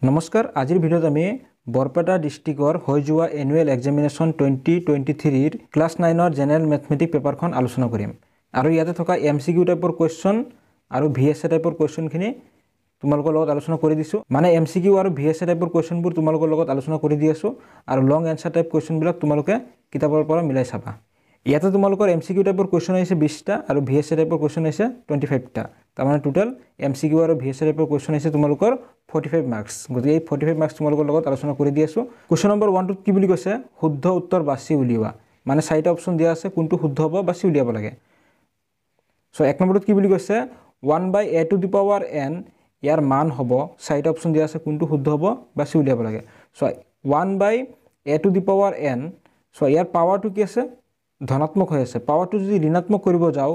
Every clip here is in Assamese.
নমস্কাৰ আজিৰ ভিডিঅ'ত আমি বৰপেটা ডিস্ট্ৰিক্টৰ হৈ যোৱা এনুৱেল এক্সামিনেশ্যন 2023 ৰ ক্লাছ 9 ৰ জেনেৰেল ম্যাথমেটিক্স পেপাৰখন আলোচনা কৰিম আৰু ইয়াতে থকা এমসিকিউ টাইপৰ কোৱেশ্চন আৰু ভিএছএ টাইপৰ কোৱেশ্চনখিনি তোমালোকৰ লগত আলোচনা কৰি দিছো মানে এমসিকিউ আৰু ভিএছএ টাইপৰ কোৱেশ্চনবোৰ তোমালোকৰ লগত আলোচনা কৰি দি আছো আৰু লং এনসাৰ টাইপ কোৱেশ্চনবিলাক তোমালোকে কিতাপৰ পৰা মিলাই চাবা ইয়াতে তোমালোকৰ এমসিকিউ টাইপৰ কোৱেশ্চন আছে 20টা আৰু ভিএছএ টাইপৰ কোৱেশ্চন আছে 25টা তাৰমানে টোটাল এমসিকিউ আৰু ভিএছএ টাইপৰ কোৱেশ্চন আছে তোমালোকৰ 45 মাৰ্কস গতি এই 45 মাৰ্কস তোমালোকৰ লগত আলোচনা কৰি দি আছো কোৱেশ্চন নম্বৰ 1 ত কি বুলি কৈছে শুদ্ধ উত্তৰ বাছি উলিওৱা মানে চাৰিটা অপচন দিয়া আছে কোনটো শুদ্ধ হ'ব বাছি উলিয়াব লাগে সো এক নম্বৰত কি বুলি কৈছে 1/a to the power n ইয়াৰ মান হ'ব চাৰিটা অপচন দিয়া আছে কোনটো শুদ্ধ হ'ব বাছি উলিয়াব লাগে so 1/a to the power n so ইয়াৰ পাৱাৰটো কি আছে ধনাত্মক হৈ আছে পাৱাৰটো যদি ঋণাত্মক কৰিব যাও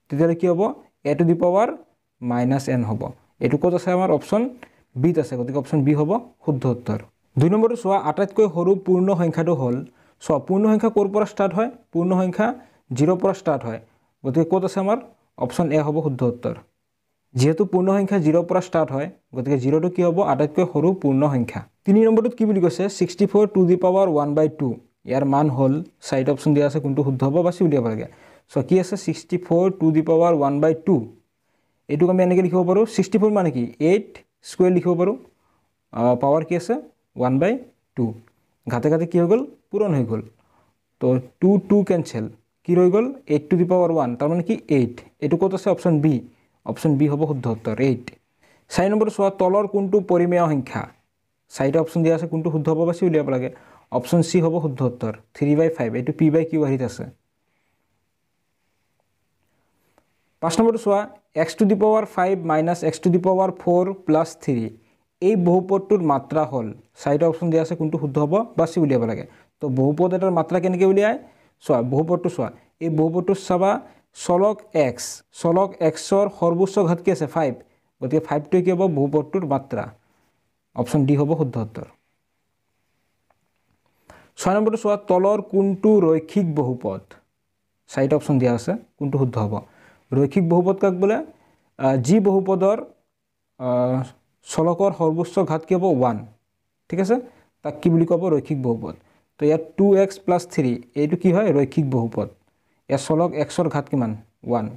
তেতিয়া কি হ'ব a to the power -n হ'ব এটো কত আছে আমাৰ অপচন বি ত আছে গতিকে অপচন বি হ'ব শুদ্ধ উত্তৰ দুই নম্বৰটো সোৱা আটাইতকৈ সৰু পূৰ্ণ সংখ্যাটো হ'ল সো পূৰ্ণ সংখ্যা কোৰ পৰা স্টাৰ্ট হয় পূৰ্ণ সংখ্যা 0 পৰা স্টাৰ্ট হয় গতিকে কত আছে আমাৰ অপচন এ হ'ব শুদ্ধ উত্তৰ যেহেতু পূৰ্ণ সংখ্যা 0 পৰা স্টাৰ্ট হয় গতিকে 0 টো কি হ'ব আটাইতকৈ সৰু পূৰ্ণ সংখ্যা তিনি নম্বৰটোত কি বুলি কৈছে 64 to the power 1/2 ইয়াৰ মান হ'ল সাইড অপচন দিয়া আছে কোনটো শুদ্ধ হ'ব বাছি উলিয়াব লাগে সো কি আছে 64 to the power 1/2 এটুক আমি এনেকৈ লিখিব পাৰো 64 মানে কি 8 স্কয়াৰ লিখিব পাৰো পাৱাৰ কি আছে 1/2 ঘাতে ঘাতে কি হৈ গল পূৰণ হৈ গল তো 2 2 ক্যান্সেল কি ৰৈ গল 8 to the power 1 তাৰ মানে কি 8 এটু কত আছে অপচন বি হ'ব শুদ্ধ উত্তৰ 8 চাৰি নম্বৰ সোৱা তলৰ কোনটো পৰিমেয় সংখ্যা চাৰিটা অপচন দিয়া আছে কোনটো শুদ্ধ হ'ব বাছি উলিয়াব লাগে অপচন সি হ'ব শুদ্ধ উত্তৰ 3/5 এটু p/q আহিত আছে পাঁচ number সোৱা x to the power 5 minus x to the power 4 plus 3 এই বহুপদটোৰ মাত্ৰা হ'ল চাৰিটা অপচন দিয়া আছে কোনটো শুদ্ধ হ'ব বাছি উলিয়াব লাগে তো বহুপদ এটাৰ মাত্ৰা কেনেকৈ উলিয়ায় সোৱা বহুপদটো সোৱা এই বহুপদটো চাবা চলক x ৰ সৰ্বোচ্চ ঘাত কি আছে 5 গতিকে 5 টো কি হ'ব বহুপদটোৰ মাত্ৰা অপচন ডি হ'ব শুদ্ধ উত্তৰ 6 নম্বৰটো সোৱা তলৰ কোনটো ৰৈখিক বহুপদ চাৰিটা অপচন দিয়া আছে কোনটো শুদ্ধ হ'ব ৰৈখিক বহুপদ কাক বোলে জি বহুপদৰ চলকৰ সৰ্বোচ্চ ঘাত কি হ'ব 1 ঠিক আছে তাক কি বুলি ক'ব ৰৈখিক বহুপদ তো ইয়াত 2x + 3 এইটো কি হয় ৰৈখিক বহুপদ ইয়াৰ চলক x ৰ ঘাত কিমান 1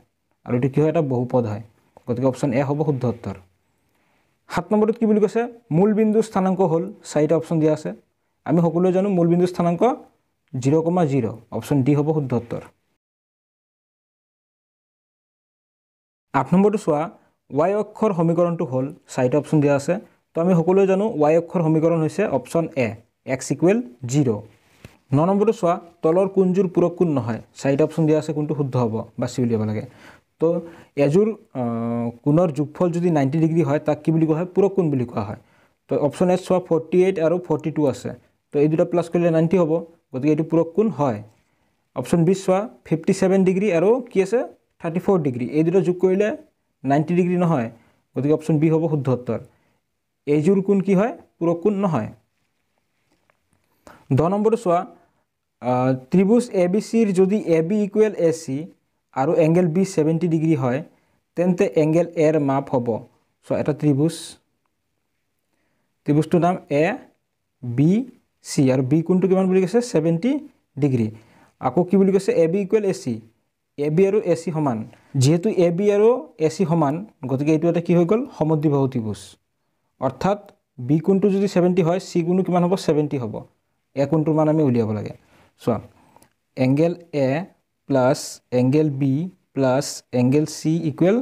আৰু এটো কি হয় এটা বহুপদ হয় গতিকে অপচন এ হ'ব শুদ্ধ উত্তৰ 7 নম্বৰত কি বুলি কৈছে মূল বিন্দু স্থানাঙ্ক হ'ল চাৰিটা অপচন দিয়া আছে আমি সকলোৱে জানো মূল বিন্দু স্থানাঙ্ক 0,0 অপচন ডি হ'ব শুদ্ধ উত্তৰ 8 নম্বৰটো সোৱা y অক্ষৰ সমীকৰণটো হ'ল চাৰিটা অপচন দিয়া আছে তো আমি সকলোৱে জানো y অক্ষৰ সমীকৰণ হৈছে অপচন এ x = 0 9 নম্বৰটো সোৱা তলৰ কোনজোৰ পূৰক কোণ নহয় চাৰিটা অপচন দিয়া আছে কোনটো শুদ্ধ হ'ব বাছি উলিয়াব লাগে তো এজোৰ কোণৰ যোগফল যদি 90 ডিগ্ৰী হয় তাক কি বুলি কোৱা হয় পূৰক কোণ বুলি কোৱা হয় তো অপচন এ সোৱা 48 আৰু 42 আছে তো এই দুটা প্লাস কৰিলে 90 হ'ব গতিকে এটো পূৰক কোণ হয় অপচন বি সোৱা 57 ডিগ্ৰী আৰু কি আছে 34 ডিগ্ৰী এই দুটা যোগ কৰিলে 90 ডিগ্ৰী নহয় গতিকে অপচন বি হ'ব শুদ্ধ উত্তৰ এইজোৰ কোণ কি হয় পূৰক কোণ নহয় 10 নম্বৰটো সোৱা ত্ৰিভুজ ABC ৰ যদি AB = AC আৰু এংগল B 70 ডিগ্ৰী হয় তেন্তে এংগল A ৰ মাপ হ'ব সো এটা ত্ৰিভুজটোৰ নাম ABC আৰু B কোণটো কিমান বুলি কৈছে 70 ডিগ্ৰী আকৌ কি বুলি কৈছে AB = AC AB আৰু AC সমান যেহেতু AB আৰু AC সমান গতিকে এটো এটা কি হৈ গল সমদ্বিবাহু ত্ৰিভুজ অৰ্থাৎ B কোণটো যদি 70 হয় C কোণটো কিমান হ'ব 70 হ'ব A কোণটোৰ মান আমি উলিয়াব লাগে so angle A plus angle B plus angle C equal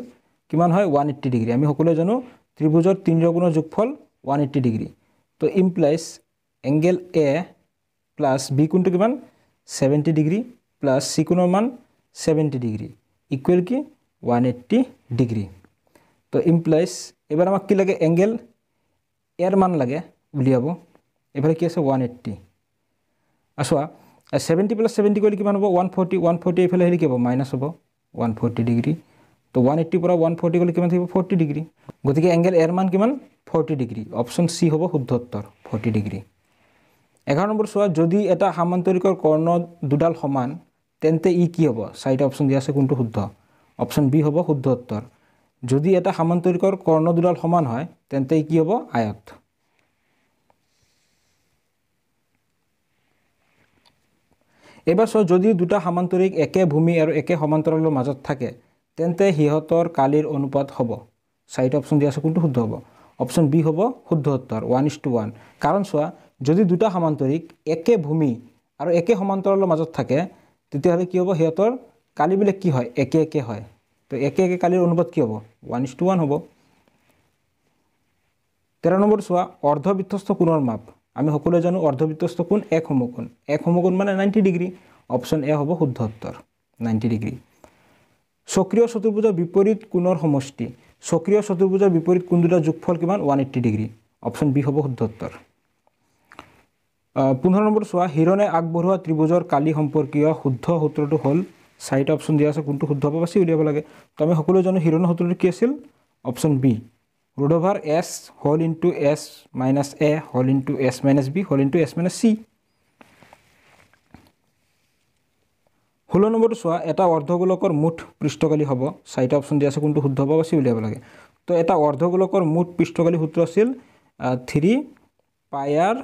কিমান হয় 180 ডিগ্ৰী আমি সকলোৱে জানো ত্ৰিভুজৰ তিনিটা কোণৰ যোগফল 180 ডিগ্ৰী তো implies angle A plus B কোণটো কিমান 70 ডিগ্ৰী প্লাস C কোণৰ মান 70 ডিগ্ৰী ইকুৱেল কি 180 ডিগ্ৰী তো ইমপ্লাইজ এবাৰ আমাক কি লাগে এংগল এৰ মান লাগে উলিয়াব এবাৰ কি আছে 180 আসোৱা 70 + 70 কৰিলে কিমান হ'ব 140 এফালে হেৰি কি হ'ব মাইনাস হ'ব 140 ডিগ্ৰী তো 180 পৰা 140 গলে কিমান থাকিব 40 ডিগ্ৰী গতিকে এংগল এৰ মান কিমান 40 ডিগ্ৰী অপচন সি হ'ব শুদ্ধ উত্তৰ 40 ডিগ্ৰী 11 নম্বৰ সোৱা যদি এটা সামান্তৰিকৰ কৰ্ণ দুডাল সমান তেন্তে ই কি হ'ব চাৰিটা অপচন দিয়া আছে কোনটো শুদ্ধ অপচন বি হ'ব শুদ্ধ উত্তৰ যদি এটা সামান্তৰিকৰ কৰ্ণ দুডাল সমান হয় তেন্তে ই কি হ'ব আয়ত এবাৰ চোৱা যদি দুটা সমান্তৰিক একে ভূমি আৰু একে সমান্তৰালৰ মাজত থাকে তেন্তে সিহঁতৰ কালিৰ অনুপাত হ'ব। চাৰিটা অপশ্যন দিয়া আছে, কোনটো শুদ্ধ হ'ব? অপশ্যন বি হ'ব শুদ্ধ উত্তৰ 1:1। কাৰণ চোৱা যদি দুটা সমান্তৰিক একে ভূমি আৰু একে সমান্তৰালৰ মাজত থাকে তেতিয়াহ'লে কি হ'ব? সিহঁতৰ কালিবিলাক কি হয়? একে একে হয়। তো একে একে কালিৰ অনুপাত কি হ'ব? 1:1 হ'ব। 13 নম্বৰ চোৱা অৰ্ধবৃত্তস্থ কোণৰ মাপ। আমি সকলোৱে জানো অৰ্ধবৃত্তস্থ কোণ এক সমকোণ। এক সমকোণ মানে 90 ডিগ্ৰী। অপশ্যন এ হ'ব শুদ্ধ উত্তৰ 90 ডিগ্ৰী। চক্ৰীয় চতুৰ্ভুজৰ বিপৰীত কোণৰ সমষ্টি। চক্ৰীয় চতুৰ্ভুজৰ বিপৰীত কোণ দুটাৰ যোগফল কিমান? 180 ডিগ্ৰী। অপশ্যন বি হ'ব শুদ্ধ উত্তৰ। 15 নম্বৰ চোৱা হিৰণে আগবঢ়োৱা ত্ৰিভুজৰ কালি সম্পৰ্কীয় শুদ্ধ সূত্ৰটো হ'ল, চাৰিটা অপশ্যন দিয়া আছে, কোনটো শুদ্ধ হ'ব বাছি উলিয়াব লাগে। তো আমি সকলোৱে জানো হিৰণৰ সূত্ৰটো কি আছিল? Option B √s whole into s minus a whole into s minus b whole into s minus c। 16 নম্বৰটো চোৱা এটা অৰ্ধগোলকৰ মুঠ পৃষ্ঠকালি হ'ব, চাৰিটা অপশ্যন দিয়া আছে, কোনটো শুদ্ধ হ'ব বাছি উলিয়াব লাগে। তো এটা অৰ্ধগোলকৰ মুঠ পৃষ্ঠকালি সূত্ৰ আছিল 3πr²।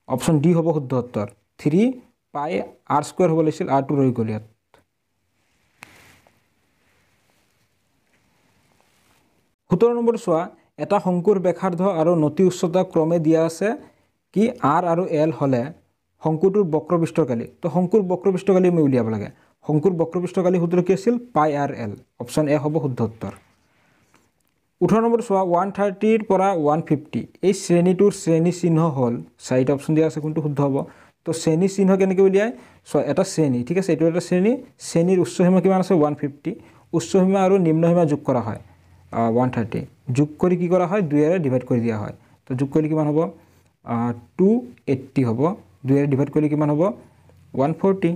অপশ্যন ডি হ'ব শুদ্ধ উত্তৰ 3πr² হ'ব লাগিছিল, আৰটো ৰৈ গ'ল ইয়াত। 17 নম্বৰ চোৱা এটা শংকুৰ ব্যাসাৰ্ধ আৰু নতি উচ্চতা ক্ৰমে দিয়া আছে কি r আৰু l হ'লে শংকুটোৰ বক্ৰপৃষ্ঠৰ কালি। তো শংকুৰ বক্ৰপৃষ্ঠৰ কালি আমি উলিয়াব লাগে। শংকুৰ বক্ৰপৃষ্ঠৰ কালি সূত্ৰ কি আছিল? πrl। অপশ্যন এ হ'ব শুদ্ধ উত্তৰ। 18 নম্বৰ চোৱা 130 পৰা 150 এই শ্ৰেণীটোৰ শ্ৰেণী চিহ্ন হ'ল, চাৰিটা অপশ্যন দিয়া আছে, কোনটো শুদ্ধ হ'ব? তো শ্ৰেণী চিহ্ন কেনেকৈ উলিয়ায়? চোৱা এটা শ্ৰেণী, ঠিক আছে, এইটো এটা শ্ৰেণী, শ্ৰেণীৰ উচ্চসীমা কিমান আছে? 150। উচ্চসীমা আৰু নিম্নসীমা যোগ কৰা হয় 130। যোগ কৰি কি কৰা হয়? 2ৰে ডিভাইড কৰি দিয়া হয়। তো যোগ কৰিলে কিমান হ'ব? 280 হ'ব। 2ৰে ডিভাইড কৰিলে কিমান হ'ব? 140।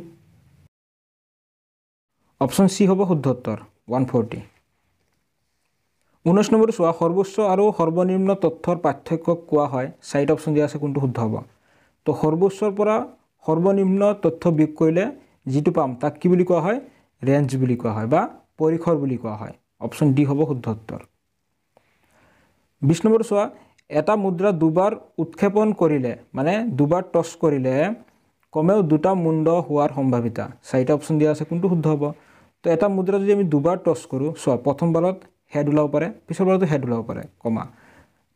অপশ্যন চি হ'ব শুদ্ধ উত্তৰ 140। 19 নম্বৰ চোৱা সৰ্বোচ্চ আৰু সৰ্বনিম্ন তথ্যৰ পাৰ্থক্যক কোৱা হয়, চাৰিটা অপশ্যন দিয়া আছে, কোনটো শুদ্ধ হ'ব? তো সৰ্বোচ্চৰ পৰা সৰ্বনিম্ন তথ্য বিয়োগ কৰিলে যিটো পাম তাক কি বুলি কোৱা হয়? ৰেঞ্জ বুলি কোৱা হয় বা পৰিসৰ বুলি কোৱা হয়। অপশ্যন ডি হ'ব শুদ্ধ উত্তৰ। 20 নম্বৰ চোৱা এটা মুদ্ৰা দুবাৰ উৎক্ষেপণ কৰিলে মানে দুবাৰ টছ কৰিলে কমেও দুটা মুণ্ড হোৱাৰ সম্ভাৱিতা, চাৰিটা অপশ্যন দিয়া আছে, কোনটো শুদ্ধ হ'ব? তো এটা মুদ্ৰা যদি আমি দুবাৰ টছ কৰোঁ, চোৱা প্ৰথমবাৰত হেড ওলাব পাৰে, পিছৰ বাৰতো হেড ওলাব পাৰে, কমা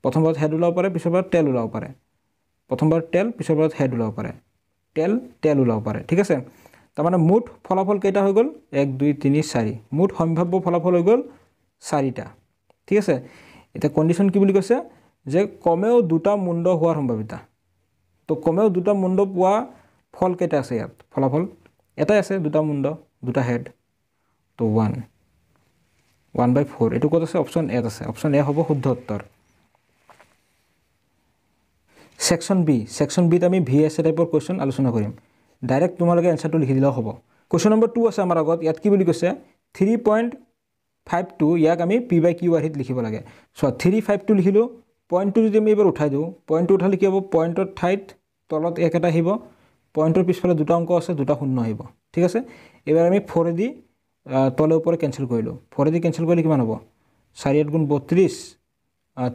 প্ৰথমবাৰত হেড ওলাব পাৰে, পিছৰ বাৰত টেল ওলাব পাৰে, প্ৰথমবাৰত টেল, পিছৰ বাৰত হেড ওলাব পাৰে, টেল ওলাব পাৰে, ঠিক আছে। তাৰমানে মুঠ ফলাফল কেইটা হৈ গ'ল? 1 2 3 4। মুঠ সম্ভাৱ্য ফলাফল হৈ গ'ল 4টা, ঠিক আছে। এতিয়া কণ্ডিশ্যন কি বুলি কৈছে? যে কমেও দুটা মুণ্ড হোৱাৰ সম্ভাৱিতা। তো কমেও দুটা মুণ্ড পোৱা ফল কেইটা আছে ইয়াত? ফলাফল এটাই আছে, দুটা মুণ্ড, দুটা হেড। তো 1/4 এইটো ক'ত আছে? অপশ্যন এত আছে। অপশ্যন এ হ'ব শুদ্ধ উত্তৰ। Section B. ছেকশ্যন বিত আমি VSA টাইপৰ কুৱেশ্যন আলোচনা কৰিম। ডাইৰেক্ট তোমালোকে এনচাৰটো লিখি দিলেও হ'ব। কুৱেশ্যন নম্বৰ 2 আছে আমাৰ আগত। ইয়াত কি বুলি কৈছে? 3.52 ইয়াক আমি p/q আৰ্হিত লিখিব লাগে। চোৱা 352 লিখিলোঁ, পইণ্টটো যদি আমি এইবাৰ উঠাই দিওঁ, পইণ্টটো উঠালে কি হ'ব? পইণ্টৰ ঠাইত তলত 1 এটা আহিব, পইণ্টৰ পিছফালে দুটা অংক আছে, দুটা শূন্য আহিব, ঠিক আছে। এইবাৰ আমি 4 তলে ওপৰে কেঞ্চেল কৰিলোঁ। 4 কেঞ্চেল কৰিলে কিমান হ'ব? 4 × 8 = 32,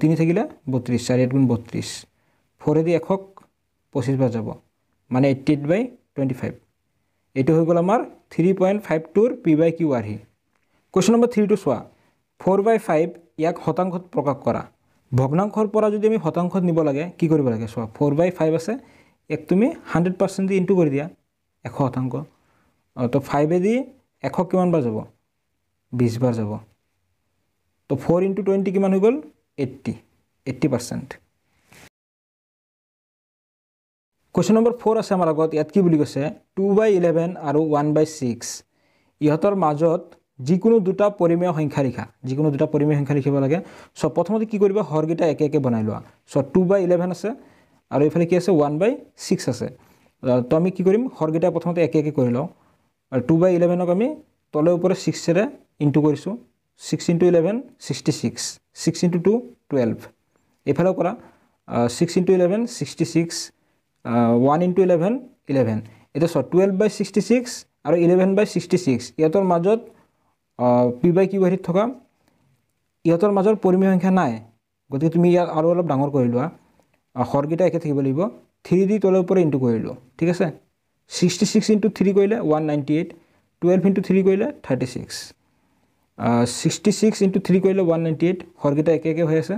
3 থাকিলে 32, 4 × 8 = 32। 4 100ক 25 বাৰ যাব, মানে 88/25। এইটো হৈ গ'ল আমাৰ 3.52ৰ p/q আৰ্হি। কুৱেশ্যন নম্বৰ 3টো চোৱা 4/5 ইয়াক শতাংশত প্ৰকাশ কৰা। ভগ্নাংশৰ পৰা যদি আমি শতাংশত নিব লাগে কি কৰিব লাগে? চোৱা 4/5 আছে, ইয়াক তুমি 100% দি ইনটু কৰি দিয়া, 100%। তো 5 দি 100 কিমান বাৰ যাব? 20 বাৰ যাব। তো 4 × 20 কিমান হৈ গ'ল? 80%। কুৱেশ্যন নম্বৰ 4 আছে আমাৰ আগত। ইয়াত কি বুলি কৈছে? 2/11 আৰু 1/6 ইহঁতৰ মাজত যিকোনো দুটা পৰিমেয় সংখ্যা লিখা। যিকোনো দুটা পৰিমেয় সংখ্যা লিখিব লাগে। চ' প্ৰথমতে কি কৰিবা? হৰকেইটা একে একে বনাই লোৱা। চ' 2/11 আছে আৰু এইফালে কি আছে? 1/6 আছে। তো আমি কি কৰিম? হৰকেইটা প্ৰথমতে একে একে কৰি লওঁ। আৰু 2/11ক আমি তলে ওপৰে 6ৰে ইনটু কৰিছোঁ। 6 × 11 66, 6 × 2 12। এইফালেও কৰা 6 × 11 66, 1 × 11 11। এতিয়া চোৱা 12/66 আৰু 11/66 ইহঁতৰ মাজত p/q আৰ্হিত থকা ইহঁতৰ মাজৰ পৰিমেয় সংখ্যা নাই, গতিকে তুমি ইয়াত আৰু অলপ ডাঙৰ কৰি লোৱা। হৰকেইটা একে থাকিব লাগিব। 3 দি তলে ওপৰে ইনটু কৰিলোঁ, ঠিক আছে। 66 into 3 কৰিলে 198 12 into 3 কৰিলে 36 66 into 3 কৰিলে 198 হৰগিটা একে হৈ আছে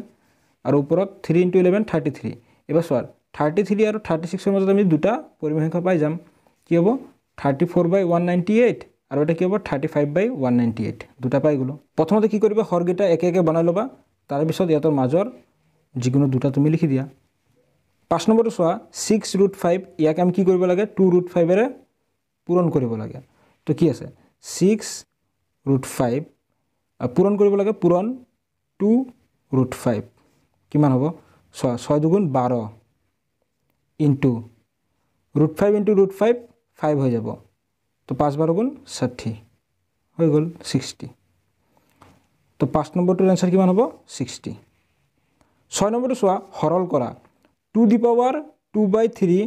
আৰু ওপৰত 3 into 11 33 এবাৰ সোৱা 33 আৰু 36 ৰ মাজত আমি দুটা পৰিমেয় সংখ্যা পাই যাম কি হ'ব 34/198 আৰু এটা কি হ'ব 35/198 দুটা পাই গলো প্ৰথমতে কি কৰিবা হৰগিটা একে বনাই লবা তাৰ পিছত ইয়াতৰ মাজৰ যিকোনো দুটা তুমি লিখি দিয়া 5 নম্বৰটো সোৱা 6√5 ইয়াক আমি কি কৰিব লাগে 2√5 এৰে পূৰণ কৰিব লাগে তো কি আছে 6√5 পূৰণ কৰিব লাগে পূৰণ 2√5 কিমান হ'ব 6 দুগুণ 12 ইনটু √5 ইনটু √5 5 হৈ যাব তো 5 12 গুণ 60 হৈ গল 60 তো 5 নম্বৰটোৰ আনসাৰ কিমান হ'ব 60 6 নম্বৰটো সোৱা হৰল কৰা 2 the power 2/3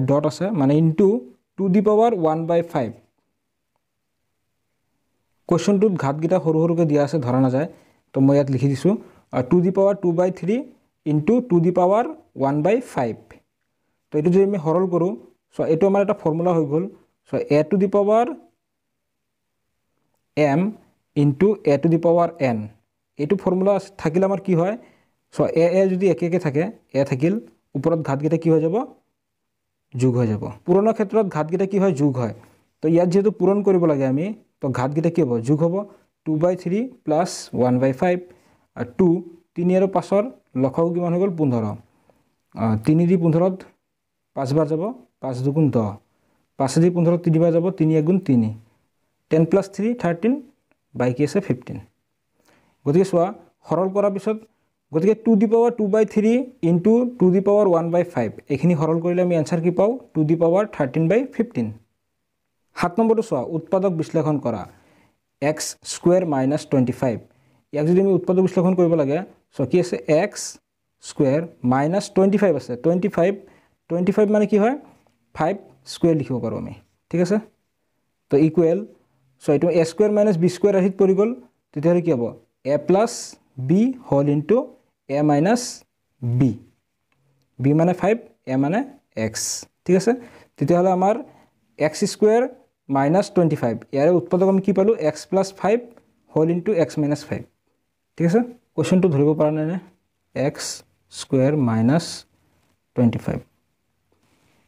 ডট আছে মানে ইনটু 2 the power 1/5 কোৱেশ্চনটোত ঘাতগিটা সৰু দিয়া আছে ধৰা না যায় তো মই ইয়াত লিখি দিছো 2 the power 2/3 into 2 the power 1/5 তো এটো যদি আমি হৰল কৰো সো এটো আমাৰ এটা ফৰ্মুলা হৈ গল so a to the power m into a to the power n এটো ফৰ্মুলা থাকিলে আমাৰ কি হয় সো a যদি একে থাকে a থাকিল ওপৰত ঘাতগিটা কি হৈ যাব যোগ হৈ যাব পুৰণা ক্ষেত্ৰত ঘাতগিটা কি হয় যোগ হয় তো ইয়াত যেহেতু পূৰণ কৰিব লাগে আমি তো ঘাতগিটা কি হ'ব যোগ হ'ব 2/3 প্লাস 1/5 আর 2 3 আৰু 5 ৰ লসাগু কিমান হৈ গল 15 3 দি 15ত 5 বাৰ যাব 5 দুগুণ 10 5 দি 15 3 বাৰ যাব 3 1 গুণ 3 10 plus 3 13 বাকি আছে 15 গতিকে সোৱা হৰল কৰাৰ পিছত গতিকে 2 the power 2/3 into 2 the power 1/5 এখিনি হৰল কৰিলে আমি आंसर কি পাও 2 the power 13/15 7 নম্বৰটো সোৱা উৎপাদক বিশ্লেষণ কৰা x square minus 25 ইয়াক যদি আমি উৎপাদক বিশ্লেষণ কৰিব লাগে সো কি আছে x square minus 25 আছে 25 মানে কি হয় 5 স্কয়াৰ লিখিব পাৰো আমি ঠিক আছে তো ইকুৱেল সো এটো a square minus b square আহিত পৰি গল তেতিয়া কি হ'ব a plus b whole into a minus b b মানে 5 a মানে x ঠিক আছে তেতিয়া হলে আমাৰ x square minus 25 ইয়াৰে উৎপাদক আমি কি পালো x plus 5 whole into x minus 5 ঠিক আছে কোৱেশ্চনটো ধৰিব পৰা নাই নে x square minus 25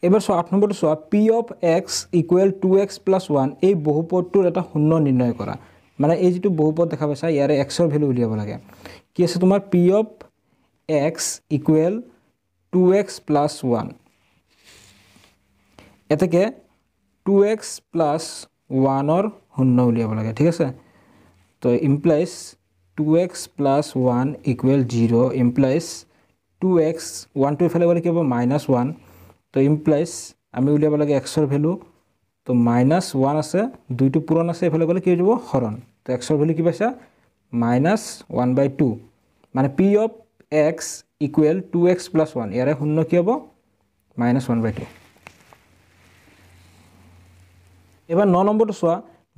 এবাৰ 8 নম্বৰটো সোৱা p of x equal 2x plus 1 এই বহুপদটোৰ এটা শূন্য নিৰ্ণয় কৰা মানে এই যেটো বহুপদ দেখা পাইছা ইয়াৰে x ৰ ভ্যালু উলিয়াব লাগে কি আছে তোমাৰ p of x equal 2x plus 1 এটাকে 2x plus 1 ৰ শূন্য উলিয়াব লাগে ঠিক আছে তো implies 2x plus 1 equal 0 implies 2x 1 to ইফালে গলে কি হ'ব -1 তো implies আমি উলিয়াব লাগে x ৰ ভ্যালু তো -1 আছে দুইটো পূৰণ আছে ইফালে গলে কি হৈ যাব হৰণ তো x ৰ ভ্যালু কি পাইছা -1/2 মানে p of x equal 2x plus 1 ইয়াৰে শূন্য কি হ'ব -1/2 এবাৰ 9 নম্বৰটো সোৱা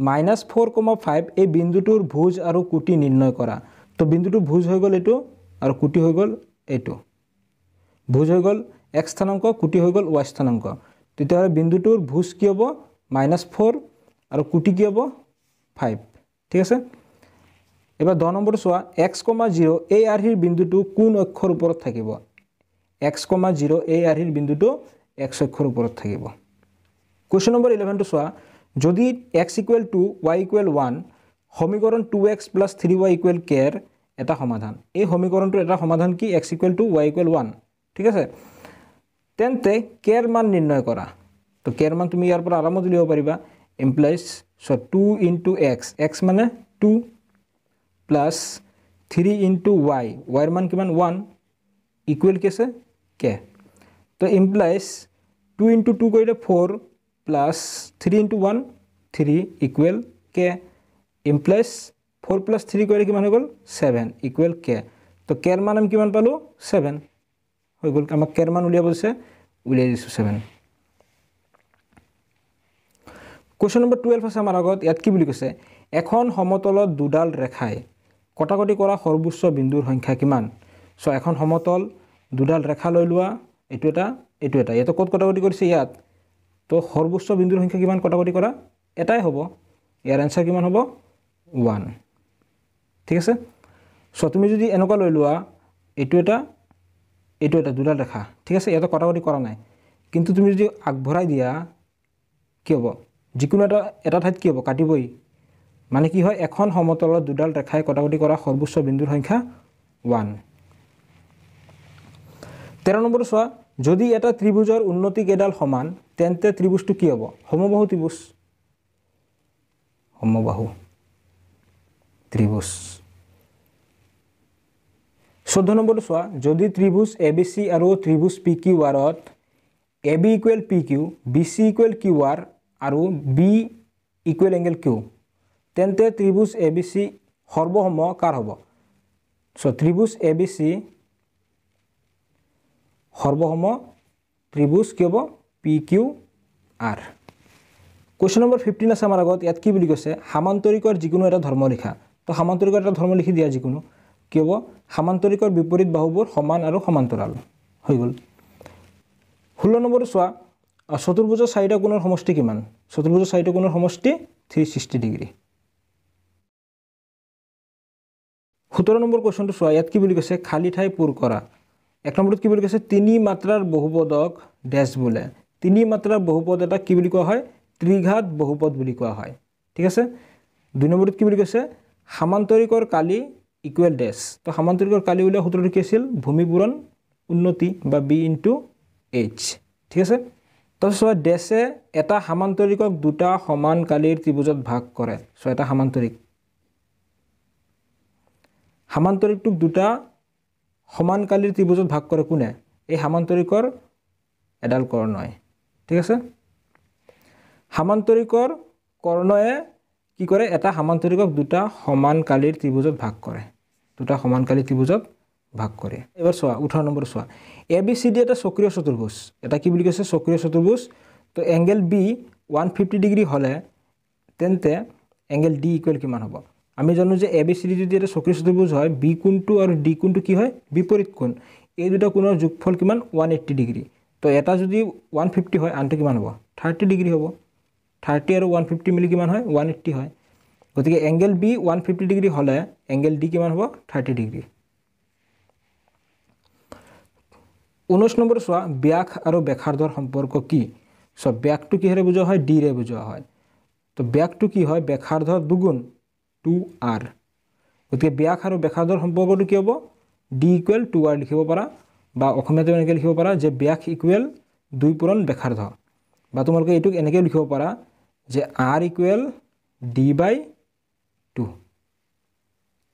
-4,5 এই বিন্দুটোৰ ভুজ আৰু কুটি নিৰ্ণয় কৰা তো বিন্দুটোৰ ভুজ হৈ গল এটো আৰু কুটি হৈ গল এটো ভুজ হৈ গল x স্থানাঙ্ক কুটি হৈ গল y স্থানাঙ্ক তেতিয়া বিন্দুটোৰ ভুজ কি হ'ব -4 আৰু কুটি কি হ'ব 5 ঠিক আছে এবাৰ 10 নম্বৰটো সোৱা x, 0 এই আৰ্হিৰ বিন্দুটো কোন অক্ষৰ ওপৰত থাকিব x, 0 এই আৰ্হিৰ বিন্দুটো x অক্ষৰ ওপৰত থাকিব কোৱেশ্চন নম্বৰ 11 টো সোৱা যদি x equal 2 y equal 1 সমীকৰণ 2x plus 3y equal k এৰ এটা সমাধান এই সমীকৰণটোৰ এটা সমাধান কি x equal 2 y equal 1 ঠিক আছে তেন্তে k এর মান নিৰ্ণয় কৰা তো k এৰ মান তুমি ইয়াৰ পৰা আৰামত উলিয়াব পাৰিবা implies so 2 into x x মানে 2 plus 3 into y y এর মান কিমান 1 equal কি আছে k তো implies 2 into 2 কৰিলে 4 plus 3 into 1 3 equal k implies 4 plus 3 কৰিলে কিমান হৈ গল 7 equal k তো k এর মান আমি কিমান পালো 7 হৈ গল আমাক k এর মান উলিয়াব দিছে উলিয়াই দিছো 7 কোৱেশ্চন নম্বৰ 12 আছে আমাৰ আগত ইয়াত কি বুলি কৈছে এখন সমতলত দুডাল ৰেখাই কটাকটি কৰা সৰ্বোচ্চ বিন্দুৰ সংখ্যা কিমান সো এখন সমতল দুডাল ৰেখা লৈ লোৱা এটো এটা ইয়াত কত কটাকটি কৰিছে ইয়াত তো সৰ্বোচ্চ বিন্দুৰ সংখ্যা কিমান কটাকটি কৰা এটাই হ'ব ইয়াৰ আনসাৰ কিমান হ'ব 1 ঠিক আছে সো তুমি যদি এনেকুৱা লৈ লোৱা এইটো এটা দুডাল ৰেখা ঠিক আছে এটা কটাকটি কৰা নাই কিন্তু তুমি যদি আগবঢ়াই দিয়া কি হ'ব যিকোনো এটা ঠাইত কি হ'ব কাটিবই মানে কি হয় এখন সমতলৰ দুডাল ৰেখাই কটাকটি কৰা সৰ্বোচ্চ বিন্দুৰ সংখ্যা 1 13 নম্বৰ চোৱা যদি এটা ত্ৰিভুজৰ উন্নতি কেইডাল সমান তেন্তে ত্ৰিভুজটো কি হ'ব সমবাহু ত্ৰিভুজ সমবাহু ত্ৰিভুজ 14 নম্বৰ চোৱা যদি ত্ৰিভুজ ABC আৰু ত্ৰিভুজ PQR ত AB = PQ BC = QR আৰু B = angle Q তেন্তে ত্ৰিভুজ ABC সৰ্বসম কাৰ হ'ব সো ত্ৰিভুজ ABC সৰ্বসম ত্ৰিভুজ কি হ'ব PQR কোৱেশ্চন নম্বৰ 15 আছে আমাৰ আগত ইয়াত কি বুলি কৈছে সমান্তৰিকৰ যিকোনো এটা ধৰ্ম লিখা তো সমান্তৰিকৰ এটা ধৰ্ম লিখি দিয়া যিকোনো কি হ'ব সমান্তৰিকৰ বিপৰীত বাহুবোৰ সমান আৰু সমান্তৰাল হৈ গ'ল 16 নম্বৰ চোৱা চতুৰ্ভুজৰ চাৰিটা কোণৰ সমষ্টি কিমান চতুৰ্ভুজৰ চাৰিটা কোণৰ সমষ্টি 360 ডিগ্ৰী 17 নম্বৰ কোৱেশ্চনটো চোৱা ইয়াত কি বুলি কৈছে খালি ঠাই পূৰ কৰা এক নম্বৰত কি বুলি কৈছে তিনি মাত্ৰাৰ বহুপদক ড্যাশ বোলে তিনি মাত্ৰাৰ বহুপদ এটা কি বুলি কোৱা হয় ত্ৰিঘাত বহুপদ বুলি কোৱা হয় ঠিক আছে দুই নম্বৰত কি বুলি কৈছে সমান্তৰিকৰ কালি ইকুৱেল ড্যাশ তো সমান্তৰিকৰ কালি উলিয়া সূত্ৰটো কি আছিল ভূমিপূৰণ উন্নতি বা B * H ঠিক আছে তো সো ড্যাশে এটা সমান্তৰিকক দুটা সমান কালিৰ ত্ৰিভুজত ভাগ কৰে সো এটা সমান্তৰিকটোক দুটা সমান কালিৰ ত্ৰিভুজত ভাগ কৰে কোনে এই সমান্তৰিকৰ এডাল কৰ্ণয় ঠিক আছে সমান্তৰিকৰ কৰ্ণয়ে কি কৰে এটা সমান্তৰিকক দুটা সমান কালিৰ ত্ৰিভুজত ভাগ কৰে দুটা সমান কালিৰ ত্ৰিভুজত ভাগ কৰে এবাৰ চোৱা 18 নম্বৰ চোৱা ABCD এটা চক্ৰীয় চতুৰ্ভুজ এটা কি বুলি কৈছে চক্ৰীয় চতুৰ্ভুজ তো এংগল B 150 ডিগ্ৰী হলে তেন্তে এংগল D ইকুৱেল কিমান হ'ব আমি জানো যে ABCD যদি এটা চক্ৰীয় চতুৰ্ভুজ হয় B কোণটো আৰু D কোণটো কি হয় বিপৰীত কোণ এই দুটা কোণৰ যোগফল কিমান 180 ডিগ্ৰী তো এটা যদি 150 হয় আনটো কিমান হ'ব 30 ডিগ্ৰী হ'ব 30 আৰু 150 মিলি কিমান হয় 180 হয় গতিকে এংগল B 150 ডিগ্ৰী হলে এংগল D কিমান হ'ব 30 ডিগ্ৰী 19 নম্বৰ চোৱা ব্যাস আৰু ব্যাসাৰ্ধৰ সম্পৰ্ক কি সো ব্যাসটো কিহেৰে বুজোৱা হয় D ৰে বুজোৱা হয় তো ব্যাসটো কি হয় ব্যাসাৰ্ধৰ দুগুণ 2r গতিকে ব্যাস আৰু ব্যাসাৰ্ধৰ সম্পৰ্কটো কি হ'ব D = 2r লিখিব পাৰা বা অসমীয়াতে এনেকৈ লিখিব পাৰা যে ব্যাস = 2 পূৰণ ব্যাসাৰ্ধ বা তোমালোকে এইটোক এনেকৈ লিখিব পাৰা যে r = D/2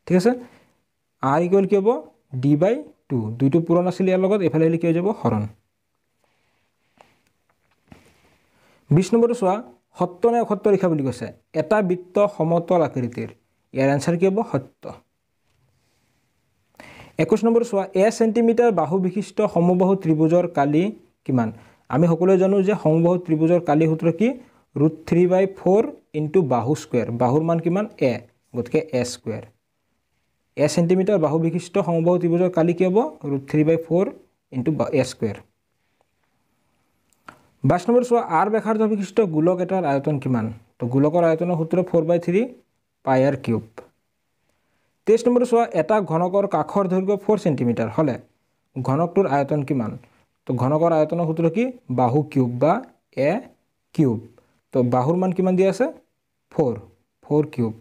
ঠিক আছে r = কি হ'ব D/2 দুইটো পূৰণ আছিল ইয়াৰ লগত এফালে লিখি যাব হৰণ 20 নম্বৰটো চোৱা সত্য নে অসত্য লিখা বুলি কৈছে এটা বৃত্ত সমতল আকৃতিৰ ইয়াৰ আনসাৰ কি হ'ব সত্য 21 নম্বৰ চোৱা a সেন্টিমিটাৰ বাহু বিশিষ্ট সমবাহু ত্ৰিভুজৰ কালি কিমান আমি সকলোৱে জানো যে সমবাহু ত্ৰিভুজৰ কালি সূত্ৰ কি √3/4 * বাহু স্কয়াৰ বাহুৰ মান কিমান a গতিকে a স্কয়াৰ a সেন্টিমিটাৰ বাহু বিশিষ্ট সমবাহু ত্ৰিভুজৰ কালি কি হ'ব √3/4 * a স্কয়াৰ 22 নম্বৰ চোৱা r ব্যাসাৰ্ধ বিশিষ্ট গোলক এটাৰ আয়তন কিমান তো গোলকৰ আয়তনৰ সূত্ৰ 4/3 πr3 23 নম্বৰ চোৱা এটা ঘনকৰ কাষৰ দৈৰ্ঘ্য 4 সেন্টিমিটাৰ হলে ঘনকটোৰ আয়তন কিমান তো ঘনকৰ আয়তনৰ সূত্ৰ কি বাহু কিউব বা a কিউব তো বাহুৰ মান কিমান দিয়া আছে 4 কিউব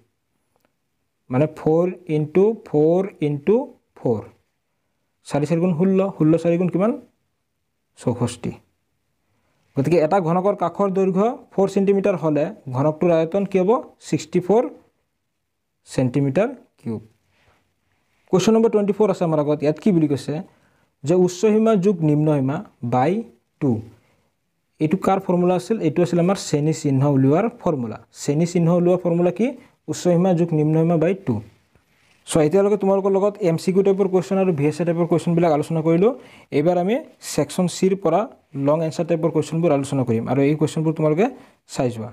মানে 4 * 4 * 4 4 4 গুণ 16 16 4 গুণ কিমান 64 গতিকে এটা ঘনকৰ কাষৰ দৈৰ্ঘ্য 4 সেন্টিমিটাৰ হলে ঘনকটোৰ আয়তন কি হ'ব 64 সেন্টিমিটাৰ কিউব কোৱেশ্চন নম্বৰ 24 আছে আমাৰ আগত ইয়াত কি বুলি কৈছে যে উচ্চ সীমা যোগ নিম্ন সীমা বাই 2 এটো কাৰ ফৰ্মুলা আছিল এটো আছিল আমাৰ শ্ৰেণী চিহ্ন উলিওৱাৰ ফৰ্মুলা শ্ৰেণী চিহ্ন উলিওৱাৰ ফৰ্মুলা কি উচ্চ সীমা যোগ নিম্ন সীমা বাই 2 সো এতিয়ালৈকে তোমালোকৰ লগত এমসিকিউ টাইপৰ কোৱেশ্চন আৰু ভিএছএ টাইপৰ কোৱেশ্চন বিলাক আলোচনা কৰিলো এবাৰ আমি সেকশন সি ৰ পৰা লং এনসাৰ টাইপৰ কোৱেশ্চনবোৰ আলোচনা কৰিম আৰু এই কোৱেশ্চনবোৰ তোমালোকে চাই যোৱা